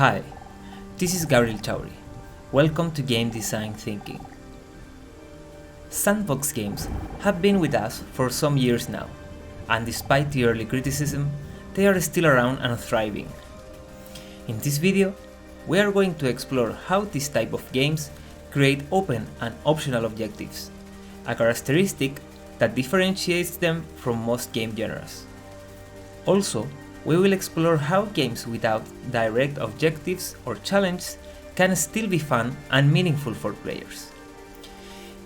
Hi, this is Gabriel Chauri. Welcome to Game Design Thinking. Sandbox Games have been with us for some years now, and despite the early criticism, they are still around and thriving. In this video, we are going to explore how this type of games create open and optional objectives, a characteristic that differentiates them from most game genres. Also, we will explore how games without direct objectives or challenges can still be fun and meaningful for players.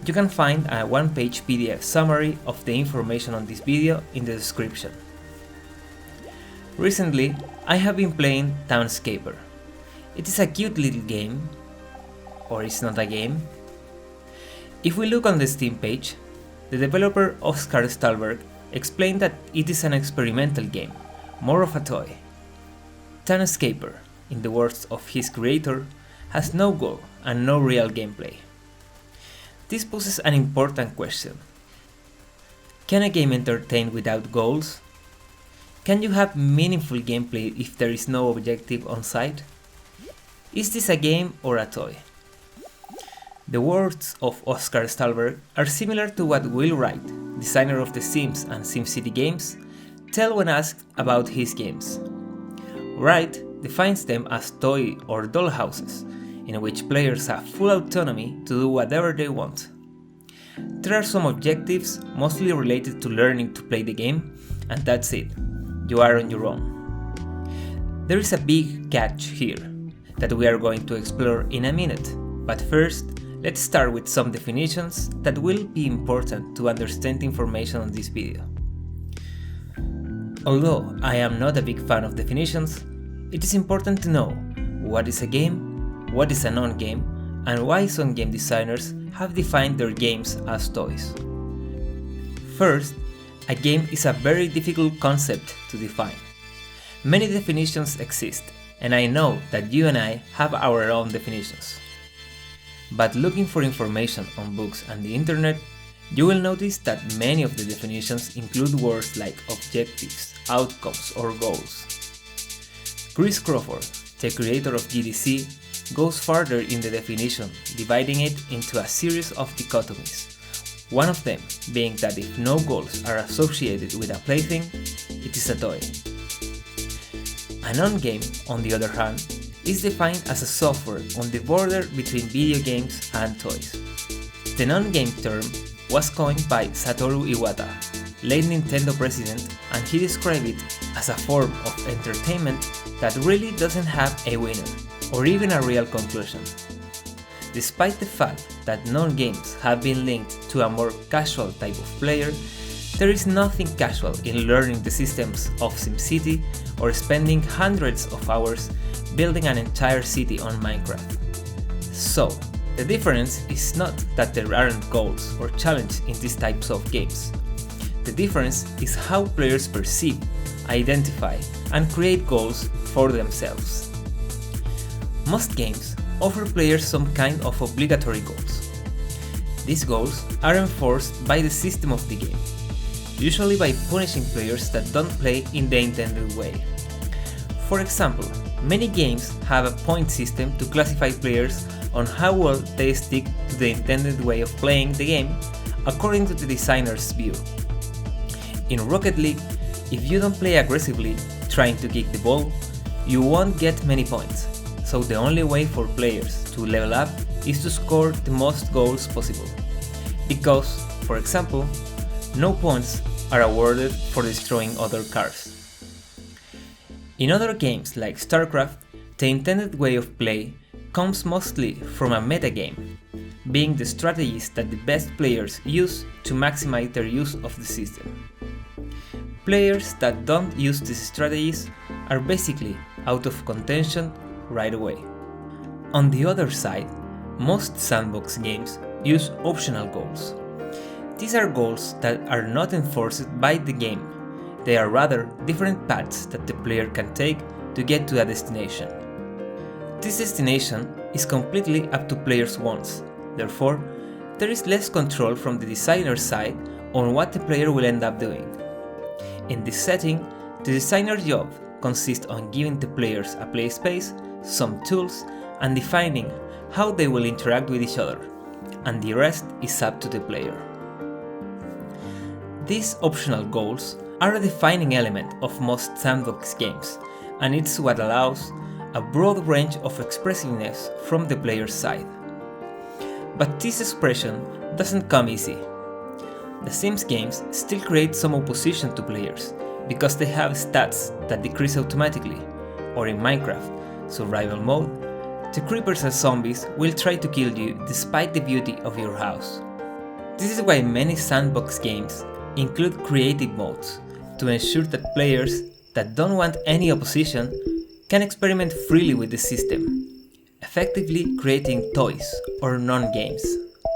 You can find a one-page PDF summary of the information on this video in the description. Recently, I have been playing Townscaper. It is a cute little game, or it's not a game. If we look on the Steam page, the developer Oscar Stallberg explained that it is an experimental game, more of a toy. Townscaper, in the words of his creator, has no goal and no real gameplay. This poses an important question. Can a game entertain without goals? Can you have meaningful gameplay if there is no objective on sight? Is this a game or a toy? The words of Oscar Stallberg are similar to what Will Wright, designer of The Sims and SimCity games, tell when asked about his games. Wright defines them as toy or doll houses, in which players have full autonomy to do whatever they want. There are some objectives, mostly related to learning to play the game, and that's it. You are on your own. There is a big catch here, that we are going to explore in a minute, but first, let's start with some definitions that will be important to understand the information on this video. Although I am not a big fan of definitions, it is important to know what is a game, what is a non-game, and why some game designers have defined their games as toys. First, a game is a very difficult concept to define. Many definitions exist, and I know that you and I have our own definitions. But looking for information on books and the internet, you will notice that many of the definitions include words like objectives, outcomes, or goals. Chris Crawford, the creator of GDC, goes further in the definition, dividing it into a series of dichotomies. One of them being that if no goals are associated with a plaything, it is a toy. A non-game, on the other hand, is defined as a software on the border between video games and toys. The non-game term was coined by Satoru Iwata, late Nintendo president, and he described it as a form of entertainment that really doesn't have a winner, or even a real conclusion. Despite the fact that non-games have been linked to a more casual type of player, there is nothing casual in learning the systems of SimCity or spending hundreds of hours building an entire city on Minecraft. So, the difference is not that there aren't goals or challenges in these types of games. The difference is how players perceive, identify, and create goals for themselves. Most games offer players some kind of obligatory goals. These goals are enforced by the system of the game, usually by punishing players that don't play in the intended way. For example, many games have a point system to classify players on how well they stick to the intended way of playing the game according to the designer's view. In Rocket League, if you don't play aggressively, trying to kick the ball, you won't get many points, so the only way for players to level up is to score the most goals possible. Because, for example, no points are awarded for destroying other cars. In other games like StarCraft, the intended way of play comes mostly from a metagame, being the strategies that the best players use to maximize their use of the system. Players that don't use these strategies are basically out of contention right away. On the other side, most sandbox games use optional goals. These are goals that are not enforced by the game. They are rather different paths that the player can take to get to a destination. This destination is completely up to players' wants, therefore, there is less control from the designer's side on what the player will end up doing. In this setting, the designer's job consists on giving the players a play space some tools, and defining how they will interact with each other, and the rest is up to the player. These optional goals are a defining element of most sandbox games, and it's what allows a broad range of expressiveness from the player's side. But this expression doesn't come easy. The Sims games still create some opposition to players because they have stats that decrease automatically, or in Minecraft, survival mode, the creepers and zombies will try to kill you despite the beauty of your house. This is why many sandbox games include creative modes to ensure that players that don't want any opposition can experiment freely with the system, effectively creating toys or non-games.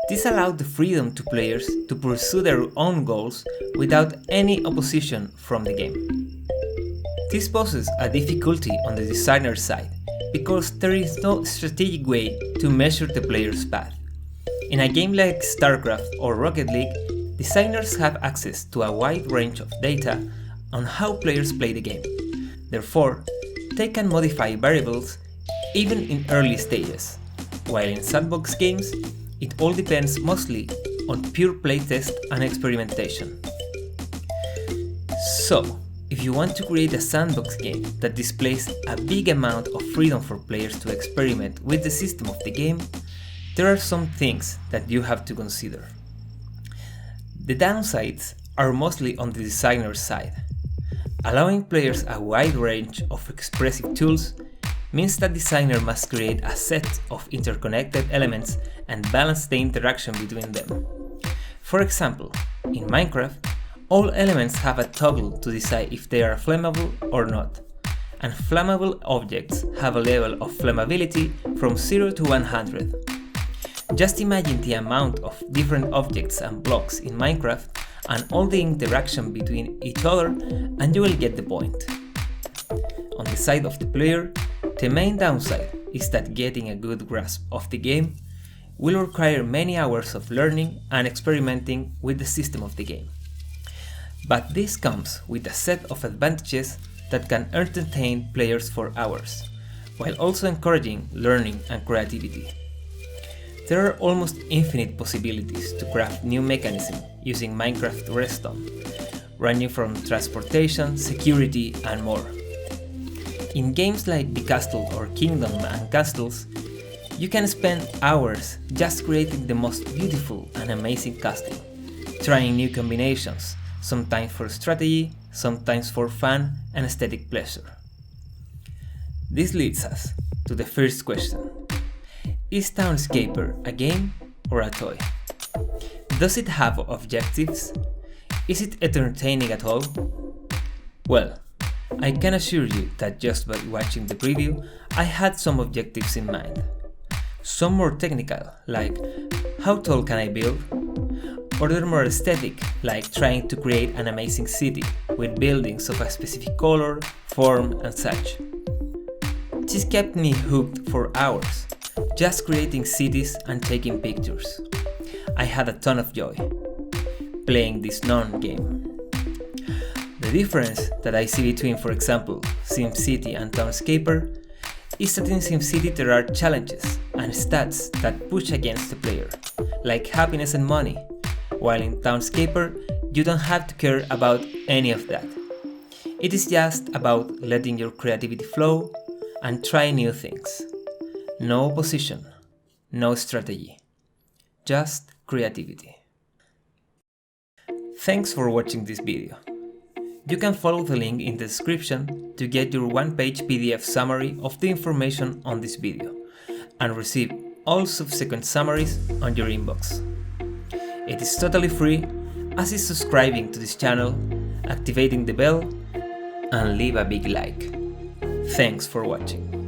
This allowed the freedom to players to pursue their own goals without any opposition from the game. This poses a difficulty on the designer's side because there is no strategic way to measure the player's path. In a game like StarCraft or Rocket League, designers have access to a wide range of data on how players play the game. Therefore, they can modify variables even in early stages, while in sandbox games, it all depends mostly on pure playtest and experimentation. So, if you want to create a sandbox game that displays a big amount of freedom for players to experiment with the system of the game, there are some things that you have to consider. The downsides are mostly on the designer's side. Allowing players a wide range of expressive tools means that the designer must create a set of interconnected elements and balance the interaction between them. For example, in Minecraft, all elements have a toggle to decide if they are flammable or not, and flammable objects have a level of flammability from 0 to 100. Just imagine the amount of different objects and blocks in Minecraft and all the interaction between each other, and you will get the point. On the side of the player, the main downside is that getting a good grasp of the game will require many hours of learning and experimenting with the system of the game. But this comes with a set of advantages that can entertain players for hours, while also encouraging learning and creativity. There are almost infinite possibilities to craft new mechanisms using Minecraft Redstone, ranging from transportation, security, and more. In games like The Castle or Kingdom and Castles, you can spend hours just creating the most beautiful and amazing castle, trying new combinations, sometimes for strategy, sometimes for fun and aesthetic pleasure. This leads us to the first question. Is Townscaper a game or a toy? Does it have objectives? Is it entertaining at all? Well, I can assure you that just by watching the preview, I had some objectives in mind. Some more technical, like how tall can I build? Other more aesthetic, like trying to create an amazing city with buildings of a specific color, form, and such. This kept me hooked for hours, just creating cities and taking pictures. I had a ton of joy playing this non-game. The difference that I see between, for example, SimCity and Townscaper is that in SimCity there are challenges and stats that push against the player, like happiness and money, while in Townscaper you don't have to care about any of that. It is just about letting your creativity flow and try new things. No opposition, no strategy, just creativity. Thanks for watching this video. You can follow the link in the description to get your one-page PDF summary of the information on this video and receive all subsequent summaries on your inbox. It is totally free, as is subscribing to this channel, activating the bell, and leave a big like. Thanks for watching.